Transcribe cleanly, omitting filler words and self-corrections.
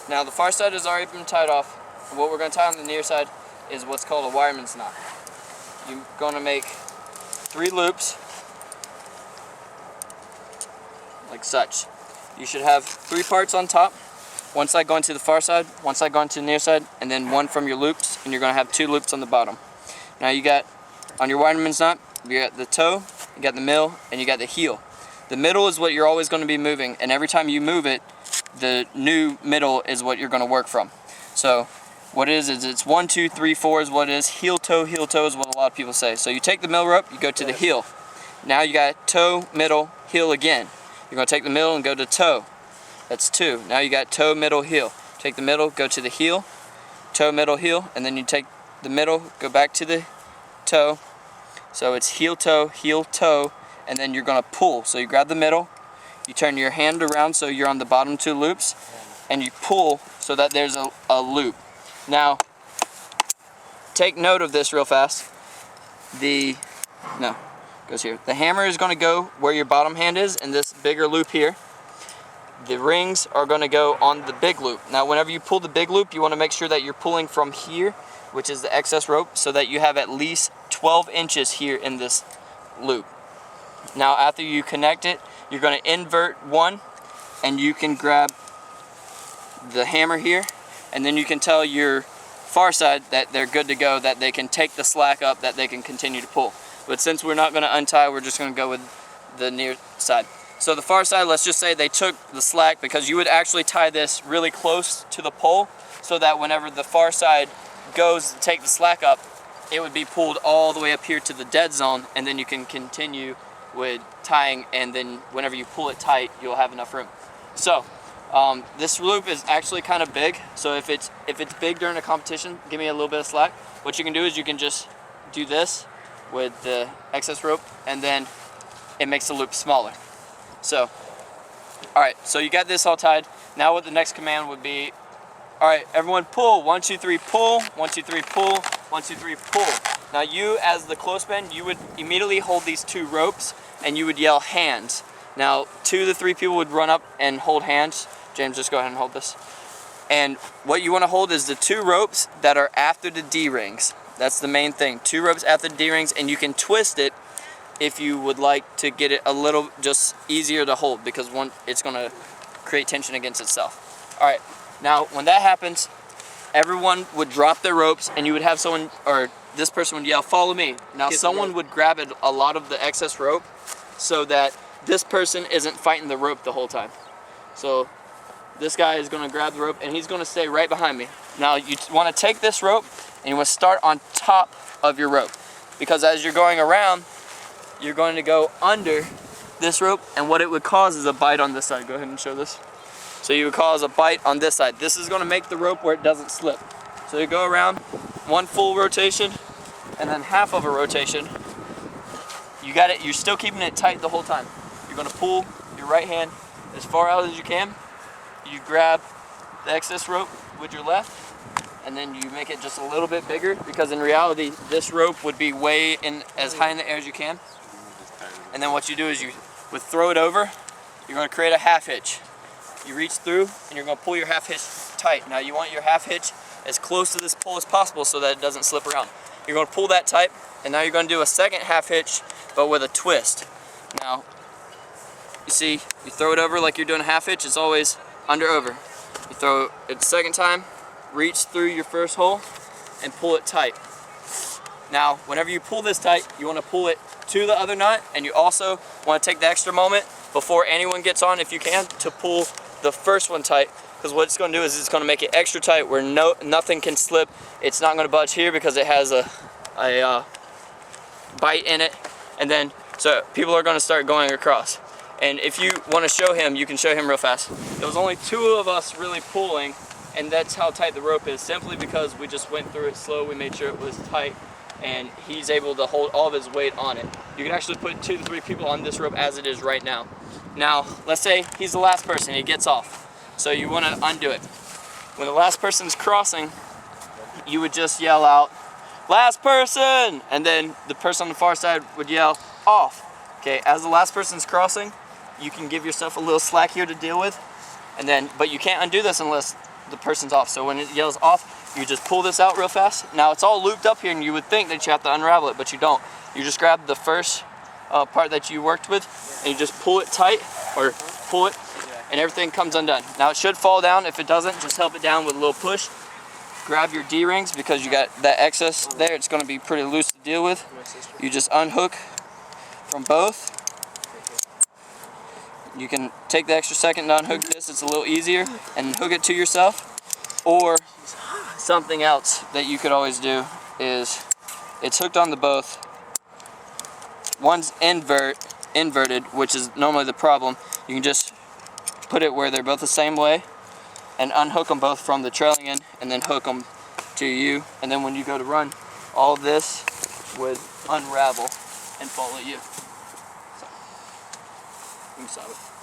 Now the far side has already been tied off. What we're going to tie on the near side is what's called a wireman's knot. You're going to make 3 loops, like such. You should have 3 parts on top. One side going to the far side, one side going to the near side, and then one from your loops, and you're going to have 2 loops on the bottom. Now you got, on your wireman's knot, you got the toe, you got the middle, and you got the heel. The middle is what you're always going to be moving, and every time you move it, the new middle is what you're going to work from. So what it is it's 1, 2, 3, 4 is what it is. Heel toe is what a lot of people say. So you take the middle rope, you go to the heel. Now you got toe, middle, heel again. You're going to take the middle and go to toe. That's 2. Now you got toe, middle, heel. Take the middle, go to the heel, toe, middle, heel, and then you take the middle, go back to the toe. So it's heel, toe, and then you're going to pull. So you grab the middle, you turn your hand around so you're on the bottom 2 loops, and you pull so that there's a loop. Now, take note of this real fast. Goes here. The hammer is going to go where your bottom hand is in this bigger loop here. The rings are going to go on the big loop. Now, whenever you pull the big loop, you want to make sure that you're pulling from here, which is the excess rope, so that you have at least 12 inches here in this loop. Now, after you connect it, you're going to invert one, and you can grab the hammer here, and then you can tell your far side that they're good to go, that they can take the slack up, that they can continue to pull. But since we're not going to untie, we're just going to go with the near side. So the far side, let's just say they took the slack, because you would actually tie this really close to the pole so that whenever the far side goes to take the slack up, it would be pulled all the way up here to the dead zone, and then you can continue with tying, and then whenever you pull it tight, you'll have enough room. So this loop is actually kind of big, so if it's big during a competition, give me a little bit of slack. What you can do is you can just do this with the excess rope, and then it makes the loop smaller. So, alright, so you got this all tied. Now what the next command would be, alright, everyone pull. 1, 2, 3, pull. 1, 2, 3, pull. 1, 2, 3, pull. Now you, as the clothesman, you would immediately hold these 2 ropes, and you would yell hands. Now 2 to 3 people would run up and hold hands. James, just go ahead and hold this. And what you want to hold is the 2 ropes that are after the D-rings. That's the main thing. 2 ropes after the D-rings, and you can twist it if you would like to get it a little just easier to hold, because it's going to create tension against itself. Alright, now when that happens, everyone would drop their ropes, and you would have someone, or this person would yell, follow me. Now someone would grab a lot of the excess rope so that this person isn't fighting the rope the whole time. So this guy is going to grab the rope, and he's going to stay right behind me. Now you want to take this rope, and you want to start on top of your rope, because as you're going around, you're going to go under this rope, and what it would cause is a bite on this side. Go ahead and show this. So you would cause a bite on this side. This is going to make the rope where it doesn't slip. So you go around 1 full rotation, and then half of a rotation. You got it. You're still keeping it tight the whole time. You're going to pull your right hand as far out as you can. You grab the excess rope with your left, and then you make it just a little bit bigger, because in reality this rope would be way in as high in the air as you can. And then what you do is you would throw it over. You're going to create a half hitch. You reach through, and you're going to pull your half hitch tight. Now you want your half hitch as close to this pole as possible so that it doesn't slip around. You're going to pull that tight, and now you're going to do a second half hitch, but with a twist. Now you see, you throw it over like you're doing a half hitch. It's always under over. You throw it the second time, reach through your first hole, and pull it tight. Now whenever you pull this tight, you want to pull it to the other knot, and you also want to take the extra moment before anyone gets on, if you can, to pull the first one tight, because what it's going to do is it's going to make it extra tight where nothing can slip. It's not going to budge here because it has a bite in it, and then so people are going to start going across. And if you want to show him, you can show him real fast. There was only 2 of us really pulling, and that's how tight the rope is, simply because we just went through it slow. We made sure it was tight, and he's able to hold all of his weight on it. You can actually put 2 to 3 people on this rope as it is right now. Now, let's say he's the last person, he gets off. So you want to undo it. When the last person's crossing, you would just yell out, last person! And then the person on the far side would yell, off. Okay, as the last person's crossing, you can give yourself a little slack here to deal with, and then, but you can't undo this unless the person's off. So when it yells off, you just pull this out real fast. Now it's all looped up here, and you would think that you have to unravel it, but you don't. You just grab the first part that you worked with, and you just pull it tight, or pull it, and everything comes undone. Now it should fall down. If it doesn't, just help it down with a little push. Grab your D-rings, because you got that excess there. It's going to be pretty loose to deal with. You just unhook from both. You can take the extra second to unhook this. It's a little easier, and hook it to yourself. Or something else that you could always do is, it's hooked on the both. One's inverted, which is normally the problem. You can just put it where they're both the same way and unhook them both from the trailing end, and then hook them to you. And then when you go to run, all this would unravel and fall at you. So, you can stop it.